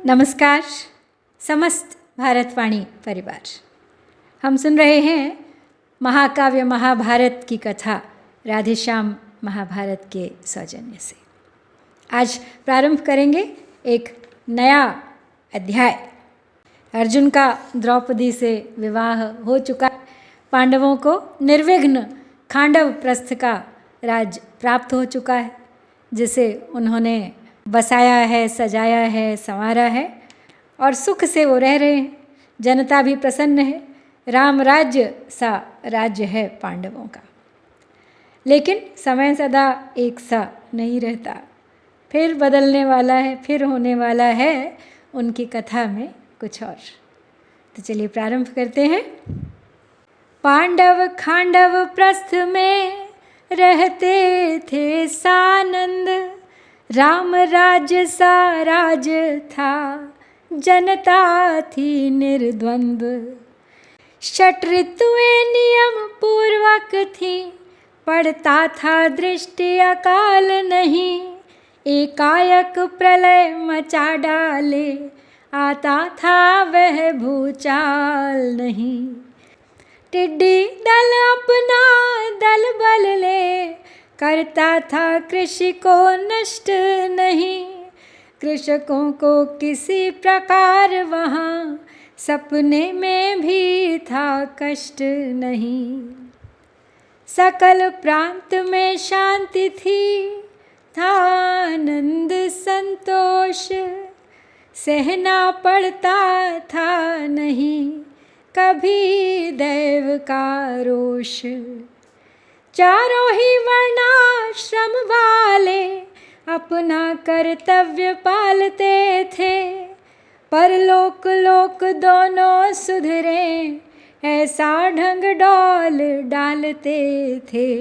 नमस्कार समस्त भारतवाणी परिवार। हम सुन रहे हैं महाकाव्य महाभारत की कथा राधेश्याम महाभारत के सौजन्य से। आज प्रारंभ करेंगे एक नया अध्याय। अर्जुन का द्रौपदी से विवाह हो चुका। पांडवों को निर्विघ्न खांडव प्रस्थ का राज प्राप्त हो चुका है, जिसे उन्होंने बसाया है, सजाया है, संवारा है और सुख से वो रह रहे हैं। जनता भी प्रसन्न है। राम राज्य सा राज्य है पांडवों का। लेकिन समय सदा एक सा नहीं रहता, फिर बदलने वाला है, फिर होने वाला है उनकी कथा में कुछ और। तो चलिए प्रारंभ करते हैं। पांडव खांडव प्रस्थ में रहते थे सानंद, राम राज्य सा राज्य था, जनता थी निर्द्वंद्व। षट ऋतुएं नियम पूर्वक थी, पड़ता था दृष्टि अकाल नहीं। एकाएक प्रलय मचा डाले, आता था वह भूचाल नहीं। टिड्डी दल अपना दल बल ले, करता था कृषि को नष्ट नहीं। कृषकों को किसी प्रकार वहाँ सपने में भी था कष्ट नहीं। सकल प्रांत में शांति थी, था आनंद संतोष। सहना पड़ता था नहीं कभी दैव का रोष। चारों ही वर्णाश्रम वाले अपना कर्तव्य पालते थे, परलोक लोक दोनों सुधरे, ऐसा ढंग डोल डालते थे।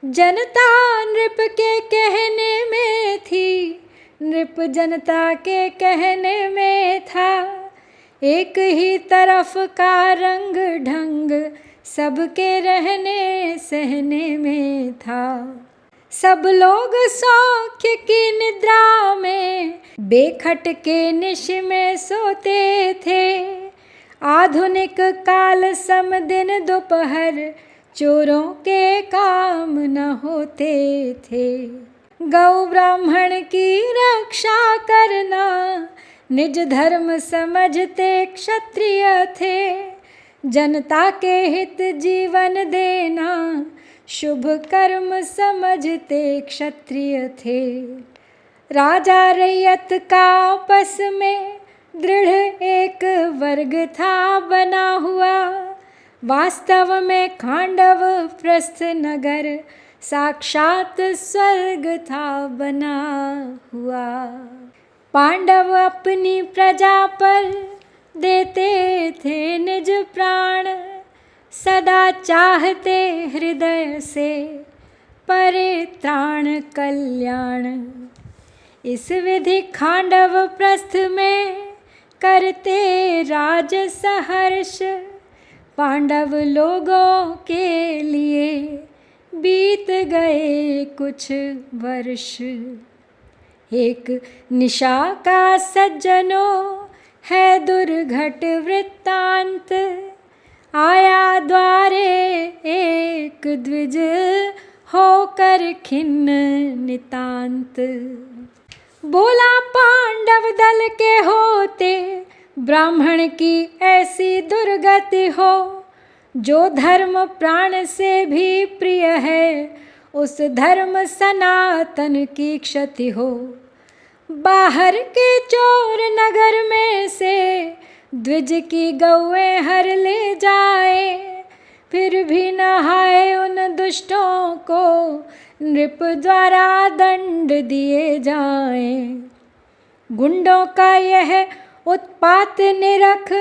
जनता नृप के कहने में थी, नृप जनता के कहने में था। एक ही तरफ का रंग ढंग सबके रहने सहने में था। सब लोग सौख्य की निद्रा में बेखट के निश में सोते थे। आधुनिक काल सम दिन दोपहर, चोरों के काम न होते थे। गौ ब्राह्मण की रक्षा करना निज धर्म समझते क्षत्रिय थे। जनता के हित जीवन देना शुभ कर्म समझते क्षत्रिय थे। राजा रैयत का आपस में दृढ़ एक वर्ग था बना हुआ। वास्तव में खांडव प्रस्थ नगर साक्षात स्वर्ग था बना हुआ। पांडव अपनी प्रजा पर देते थे निज प्राण, सदा चाहते हृदय से परित्राण कल्याण। इस विधि खांडव प्रस्थ में करते राज सहर्ष। पांडव लोगों के लिए बीत गए कुछ वर्ष। एक निशा का सज्जनों है दुर्घट वृत्तांत। आया द्वारे एक द्विज होकर खिन्न नितांत। बोला पांडव दल के होते, ब्राह्मण की ऐसी दुर्गति हो। जो धर्म प्राण से भी प्रिय है, उस धर्म सनातन की क्षति हो। बाहर के चोर नगर में से द्विज की गौएं हर ले जाए, फिर भी नहाए उन दुष्टों को नृप द्वारा दंड दिए जाएं। गुंडों का यह उत्पात निरख,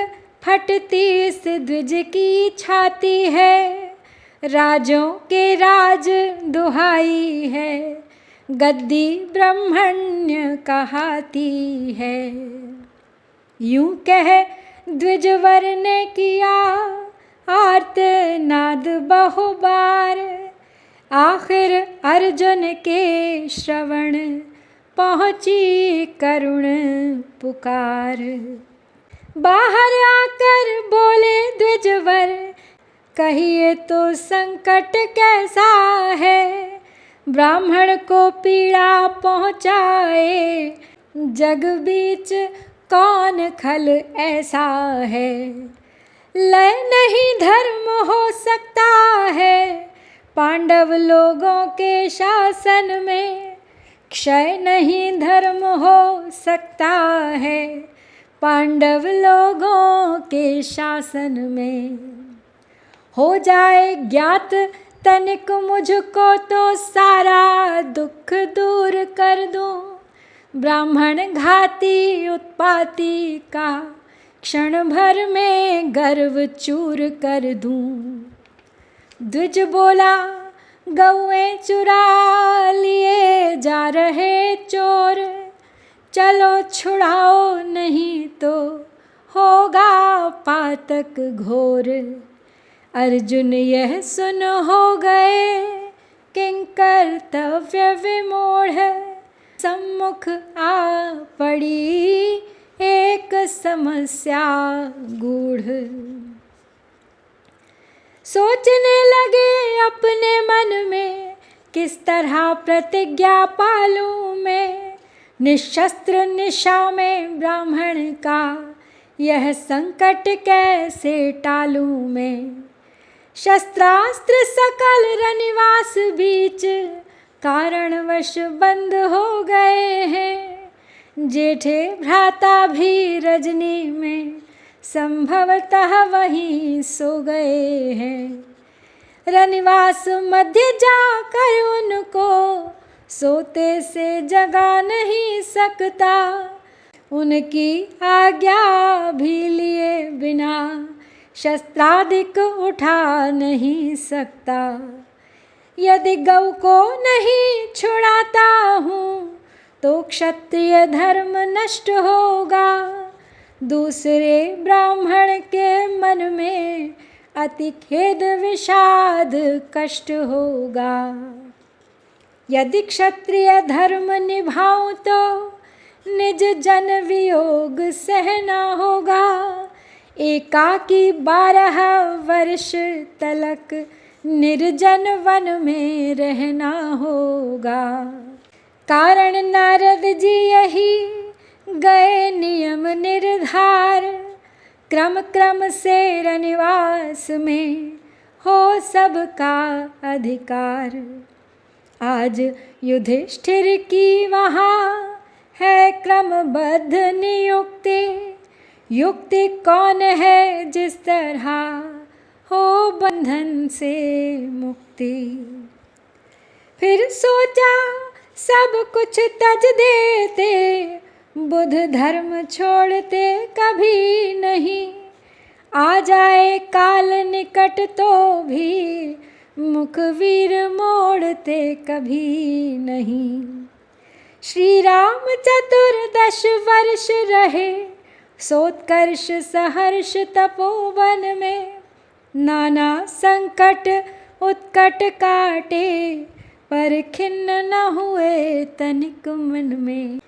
फटती इस द्विज की छाती है। राजों के राज दुहाई है, गद्दी ब्रह्मण्य कहाती है। यूं कह द्विजवर ने किया आर्तनाद बहुबार। आखिर अर्जुन के श्रवण पहुँची करुण पुकार। बाहर आकर बोले द्विजवर, कहिए तो संकट कैसा है। ब्राह्मण को पीड़ा पहुँचाए, जग बीच कौन खल ऐसा है। लय नहीं धर्म हो सकता है, पांडव लोगों के शासन में। क्षय नहीं धर्म हो सकता है, पांडव लोगों के शासन में। हो जाए ज्ञात तनिक मुझको तो सारा दुख दूर कर दूं। ब्राह्मण घाती उत्पाती का क्षण भर में गर्व चूर कर दूं। द्विज बोला, गौएं चुरा लिए जा रहे चोर, चलो छुड़ाओ नहीं तो होगा पातक घोर। अर्जुन यह सुन हो गए किंकर्तव्य विमूढ़। सम्मुख आ पड़ी एक समस्या गूढ़। सोचने लगे अपने मन में, किस तरह प्रतिज्ञा पालूं मैं। निशस्त्र निशा में ब्राह्मण का यह संकट कैसे टालूं मैं। शस्त्रास्त्र सकल रनिवास बीच कारणवश बंद हो गए हैं। जेठे भ्राता भी रजनी में संभवतः वहीं सो गए हैं। रनिवास मध्य जाकर उनको सोते से जगा नहीं सकता। उनकी आज्ञा भी लिए बिना शस्त्रादिक उठा नहीं सकता। यदि गौ को नहीं छुड़ाता हूँ तो क्षत्रिय धर्म नष्ट होगा। दूसरे ब्राह्मण के मन में अति खेद विषाद कष्ट होगा। यदि क्षत्रिय धर्म निभाऊं तो निज जन वियोग सहना होगा। एकाकी 12 वर्ष तलक निर्जन वन में रहना होगा। कारण नारद जी यही गए नियम निर्धार। क्रम क्रम से रनिवास में हो सबका अधिकार। आज युधिष्ठिर की वहाँ है क्रमबद्ध नियुक्ति। युक्ति कौन है जिस तरह हो बंधन से मुक्ति। फिर सोचा सब कुछ तज देते, बुध धर्म छोड़ते कभी नहीं। आ जाए काल निकट तो भी मुख वीर मोड़ते कभी नहीं। श्री राम 14 वर्ष रहे सोत्कर्ष सहर्ष तपोवन में। नाना संकट उत्कट काटे पर खिन्न न हुए तनिक मन में।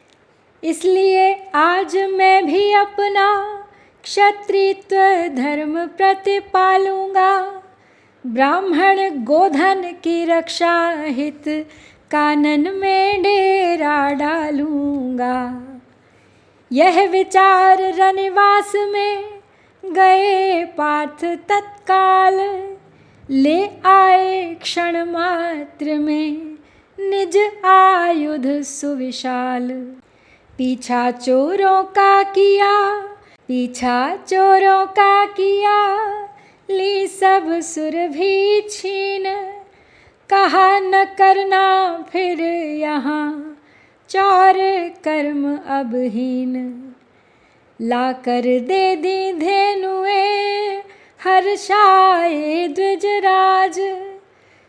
इसलिए आज मैं भी अपना क्षत्रित्व धर्म प्रतिपालूंगा। ब्राह्मण गोधन की रक्षा हित कानन में डेरा डालूंगा। यह विचार रनिवास में गए पार्थ तत्काल। ले आए क्षण मात्र में निज आयुध सुविशाल। पीछा चोरों का किया, पीछा चोरों का किया, ली सब सुर भी छीन। कहा न करना फिर यहाँ चौर कर्म अबहीन। लाकर दे दी धेनुए हर्षाए द्विजराज।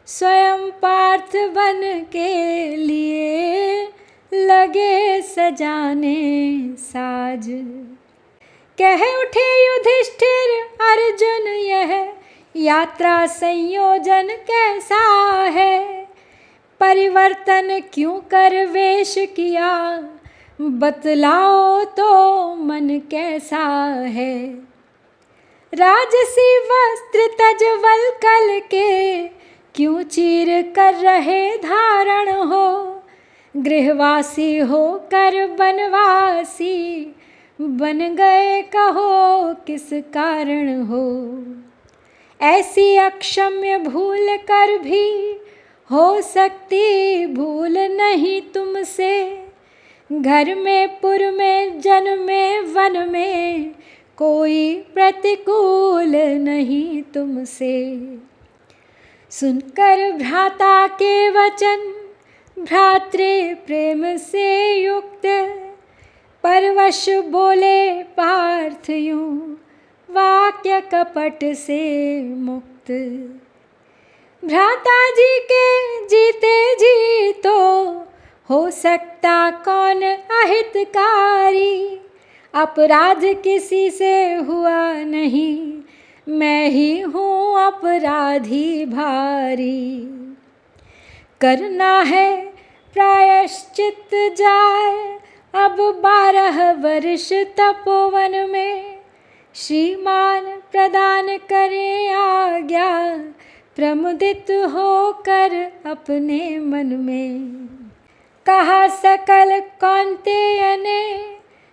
स्वयं पार्थ बन के लिए लगे सजाने साज। कह उठे युधिष्ठिर अर्जुन यह यात्रा संयोजन कैसा है। परिवर्तन क्यों कर वेश किया, बतलाओ तो मन कैसा है। राजसी वस्त्र तज वल्कल के, क्यों चीर कर रहे धारण हो। गृहवासी होकर बनवासी, बन गए कहो किस कारण हो। ऐसी अक्षम्य भूल कर भी, हो सकती भूल नहीं तुमसे। घर में पुर में जन में वन में, कोई प्रतिकूल नहीं तुमसे। सुनकर भ्राता के वचन, भ्रातृ प्रेम से युक्त, परवश बोले पार्थ यूं, वाक्य कपट से मुक्त। भ्राता जी के जीते जी तो, हो सकता कौन अहितकारी। अपराध किसी से हुआ नहीं, मैं ही हूँ अपराधी भारी। करना है प्रायश्चित जाए, अब 12 वर्ष तपोवन में। श्रीमान प्रदान करें आज्ञा, प्रमुदित होकर अपने मन में। कहा सकल कौन्तेय ने,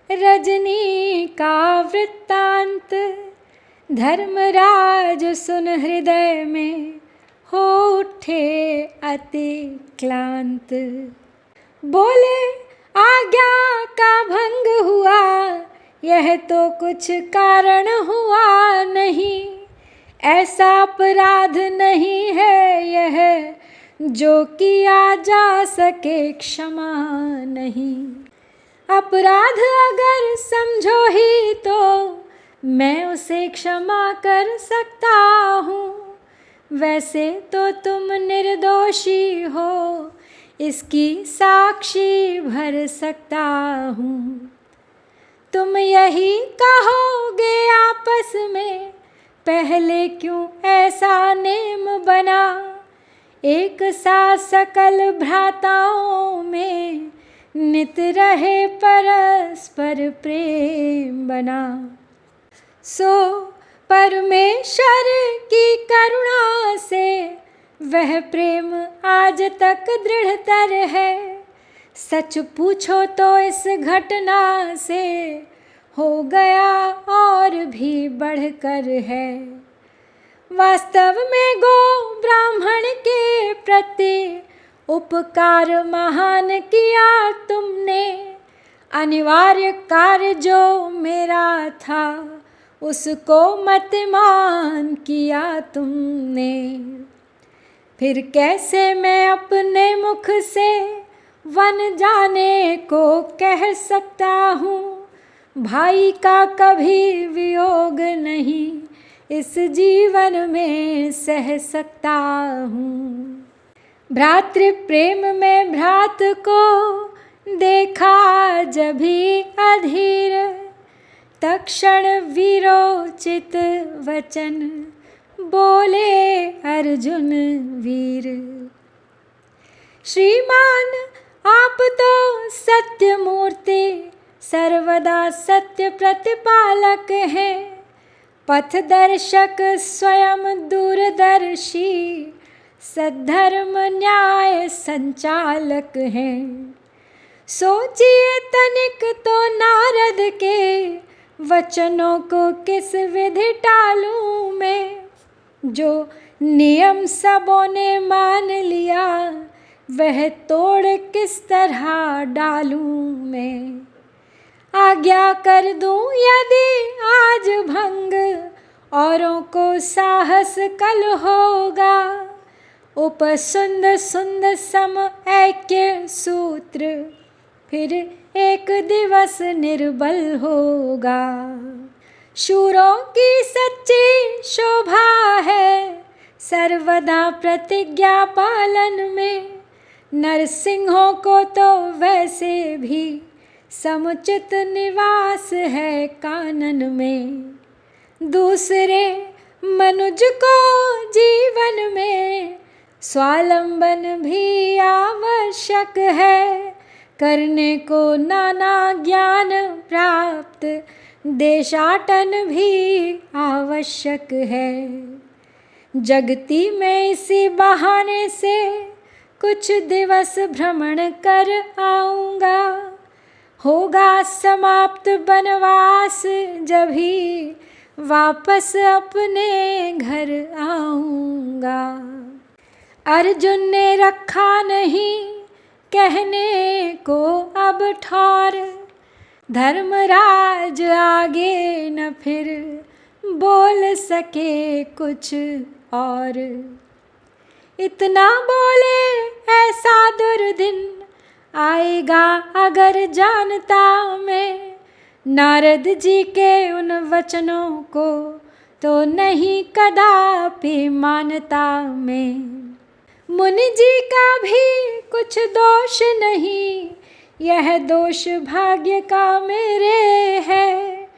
रजनी का वृत्तांत। धर्मराज सुन हृदय में, हो उठे अति क्लांत। बोले आज्ञा का भंग हुआ, यह तो कुछ कारण हुआ नहीं। ऐसा अपराध नहीं है यह, जो किया जा सके क्षमा नहीं। अपराध अगर समझो ही तो, मैं उसे क्षमा कर सकता हूँ। वैसे तो तुम निर्दोषी हो, इसकी साक्षी भर सकता हूँ। तुम यही कहोगे आपस में, पहले क्यों ऐसा नेम बना। एक सा सकल भ्राताओं में, नित रहे परस्पर प्रेम बना। सो परमेश्वर की करुणा से, वह प्रेम आज तक दृढ़तर है। सच पूछो तो इस घटना से, हो गया और भी बढ़कर है। वास्तव में गो ब्राह्मण के प्रति, उपकार महान किया तुमने। अनिवार्य कार्य जो मेरा था, उसको मतिमान किया तुमने। फिर कैसे मैं अपने मुख से, वन जाने को कह सकता हूँ। भाई का कभी वियोग नहीं, इस जीवन में सह सकता हूँ। भ्रातृ प्रेम में भ्रात को, देखा जभी अधीर। तक्षण वीरोचित वचन, बोले अर्जुन वीर। श्रीमान आप तो सत्य मूर्ति, सर्वदा सत्य प्रतिपालक हैं। पथदर्शक स्वयं दूरदर्शी, सद्धर्म न्याय संचालक हैं। सोचिए तनिक तो नारद के, वचनों को किस विधि टालूं मैं। जो नियम सबों ने मान लिया, वह तोड़ किस तरह डालूं मैं। आज्ञा कर दूं यदि आज भंग, औरों को साहस कल होगा। उपसुंद सुंद सम ऐक्य सूत्र, फिर एक दिवस निर्बल होगा। शूरों की सच्ची शोभा है, सर्वदा प्रतिज्ञा पालन में। नरसिंहों को तो वैसे भी, समुचित निवास है कानन में। दूसरे मनुज को जीवन में, स्वावलंबन भी आवश्यक है, करने को नाना ज्ञान प्राप्त, देशाटन भी आवश्यक है। जगती में इसी बहाने से कुछ दिवस भ्रमण कर आऊँगा, होगा समाप्त वनवास जभी वापस अपने घर आऊँगा। अर्जुन ने रखा नहीं कहने को अब ठौर, धर्मराज आगे न फिर बोल सके कुछ और। इतना बोले ऐसा दुर्दिन आएगा अगर जानता मैं, नारद जी के उन वचनों को तो नहीं कदापि मानता मैं। मुनि जी का भी कुछ दोष नहीं, यह दोष भाग्य का मेरे है,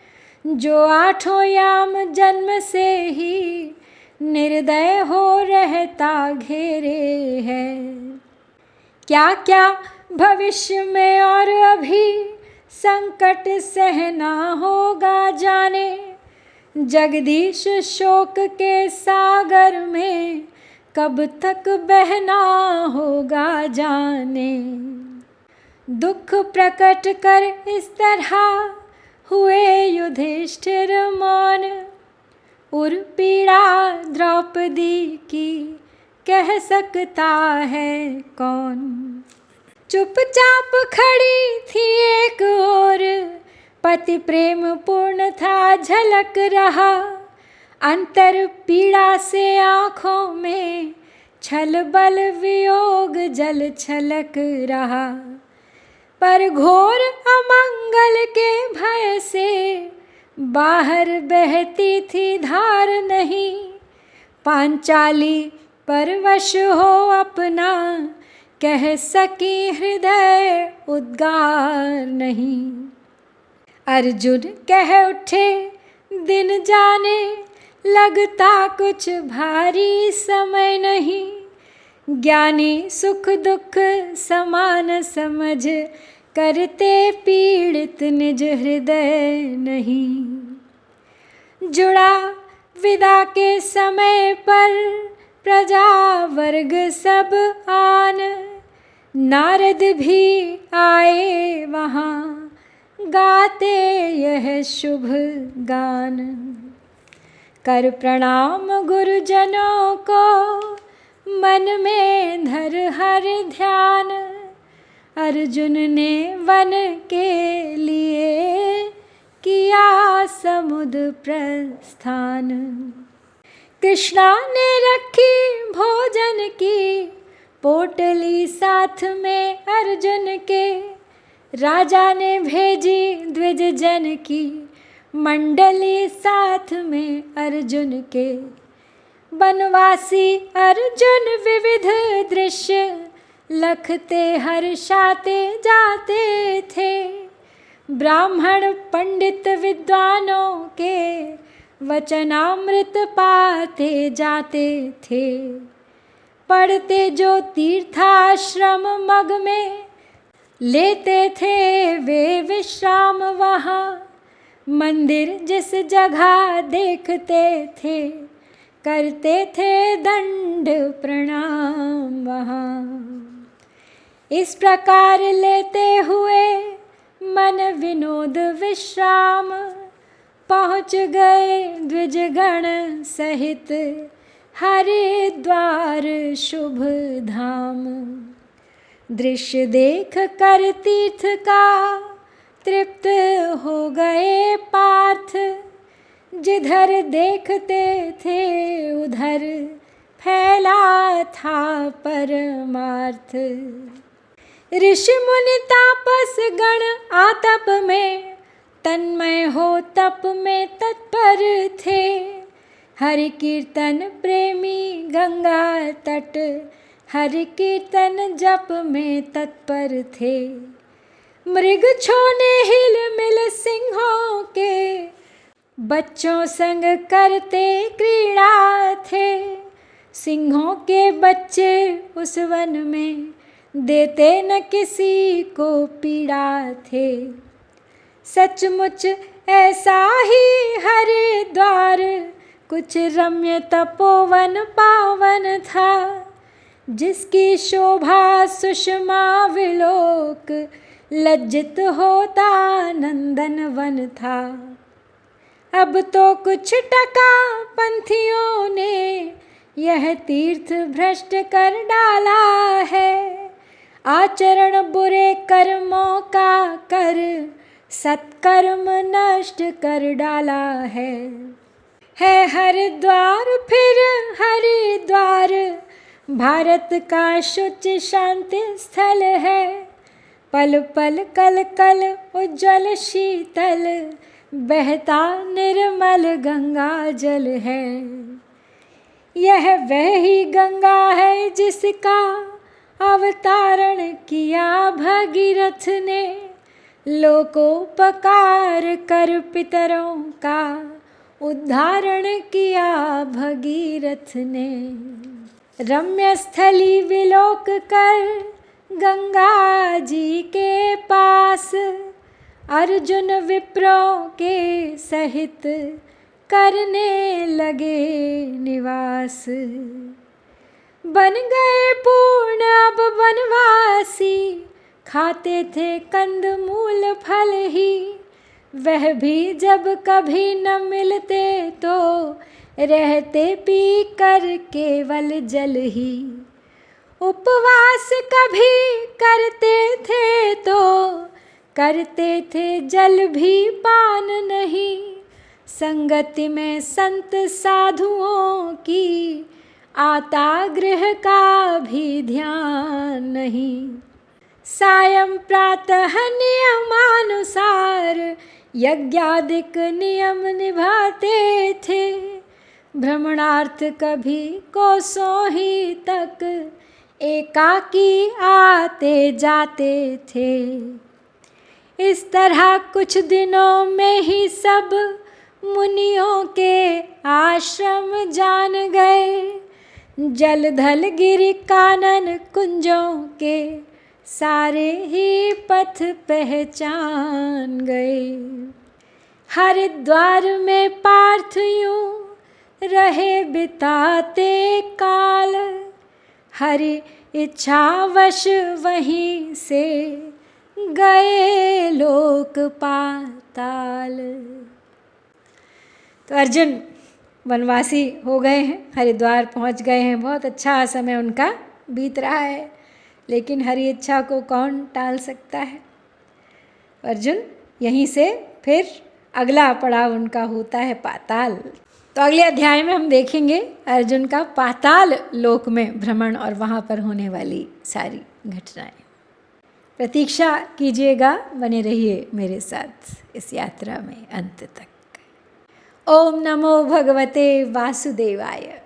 जो आठों याम जन्म से ही निर्दय हो रहता घेरे है। क्या क्या भविष्य में और अभी संकट सहना होगा जाने, जगदीश शोक के सागर में कब तक बहना होगा जाने। दुख प्रकट कर इस तरह हुए युधिष्ठिर मौन, उर पीड़ा द्रौपदी की कह सकता है कौन। चुपचाप खड़ी थी एक ओर, पति प्रेम पूर्ण था झलक रहा, अंतर पीड़ा से आँखों में छल बल वियोग जल छलक रहा। पर घोर अमंगल के भय से बाहर बहती थी धार नहीं, पांचाली परवश हो अपना कह सकी हृदय उद्गार नहीं। अर्जुन कह उठे दिन जाने लगता कुछ भारी समय नहीं, ज्ञानी सुख दुख समान समझ करते पीड़ित निज हृदय नहीं। जुड़ा विदा के समय पर प्रजा वर्ग सब आन, नारद भी आए वहाँ गाते यह शुभ गान। कर प्रणाम गुरुजनों को मन में धर हर ध्यान, अर्जुन ने वन के लिए किया समुद्र प्रस्थान। कृष्णा ने रखी भोजन की पोटली साथ में अर्जुन के, राजा ने भेजी द्विज जन की मंडली साथ में अर्जुन के। वनवासी अर्जुन विविध दृश्य लखते हर्षाते जाते थे, ब्राह्मण पंडित विद्वानों के वचनामृत पाते जाते थे। पढ़ते जो तीर्थाश्रम मग में लेते थे वे विश्राम वहाँ, मंदिर जिस जगह देखते थे करते थे दंड प्रणाम वहाँ। इस प्रकार लेते हुए मन विनोद विश्राम, पहुँच गए द्विजगण सहित हरिद्वार शुभ धाम। दृश्य देख कर तीर्थ का तृप्त हो गए पार्थ, जिधर देखते थे उधर फैला था परमार्थ। ऋषि मुनि तापस गण आतप में तन्मय हो तप में तत्पर थे, हरि कीर्तन प्रेमी गंगा तट हरि कीर्तन जप में तत्पर थे। मृग छोने हिल मिल सिंहों के बच्चों संग करते क्रीड़ा थे, सिंहों के बच्चे उस वन में देते न किसी को पीड़ा थे। सचमुच ऐसा ही हरिद्वार कुछ रम्य तपोवन पावन था, जिसकी शोभा सुषमा विलोक लज्जित होता नंदन वन था। अब तो कुछ टका पंथियों ने यह तीर्थ भ्रष्ट कर डाला है, आचरण बुरे कर्मों का कर सत्कर्म नष्ट कर डाला है। हरिद्वार फिर हरिद्वार भारत का शुच शांति स्थल है, पल पल कल कल उज्जवल शीतल बहता निर्मल गंगा जल है। यह वही गंगा है जिसका अवतारण किया भगीरथ ने, लोकोपकार कर पितरों का उद्धारण किया भगीरथ ने। रम्य स्थली विलोक कर गंगा जी के पास अर्जुन विप्रों के सहित करने लगे निवास। बन गए पूर्ण अब वनवासी, खाते थे कंद मूल फल ही, वह भी जब कभी न मिलते तो रहते पी कर केवल जल ही। उपवास कभी करते थे तो करते थे जल भी पान नहीं, संगति में संत साधुओं की आता गृह का भी ध्यान नहीं। सायं प्रातः नियमानुसार यज्ञादिक नियम निभाते थे, भ्रमणार्थ कभी कोसों ही तक एकाकी आते जाते थे। इस तरह कुछ दिनों में ही सब मुनियों के आश्रम जान गए, जलधल गिरि कानन कुंजों के सारे ही पथ पहचान गए। हरिद्वार में पार्थ यूं रहे बिताते काल, हरि इच्छावश वहीं से गए लोक पाताल। तो अर्जुन वनवासी हो गए हैं, हरिद्वार पहुंच गए हैं, बहुत अच्छा समय उनका बीत रहा है, लेकिन हरि इच्छा को कौन टाल सकता है। अर्जुन यहीं से फिर अगला पड़ाव उनका होता है पाताल। तो अगले अध्याय में हम देखेंगे अर्जुन का पाताल लोक में भ्रमण और वहाँ पर होने वाली सारी घटनाएं। प्रतीक्षा कीजिएगा, बने रहिए मेरे साथ इस यात्रा में अंत तक। ओम नमो भगवते वासुदेवाय।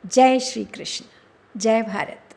जय श्री कृष्ण, जय भारत।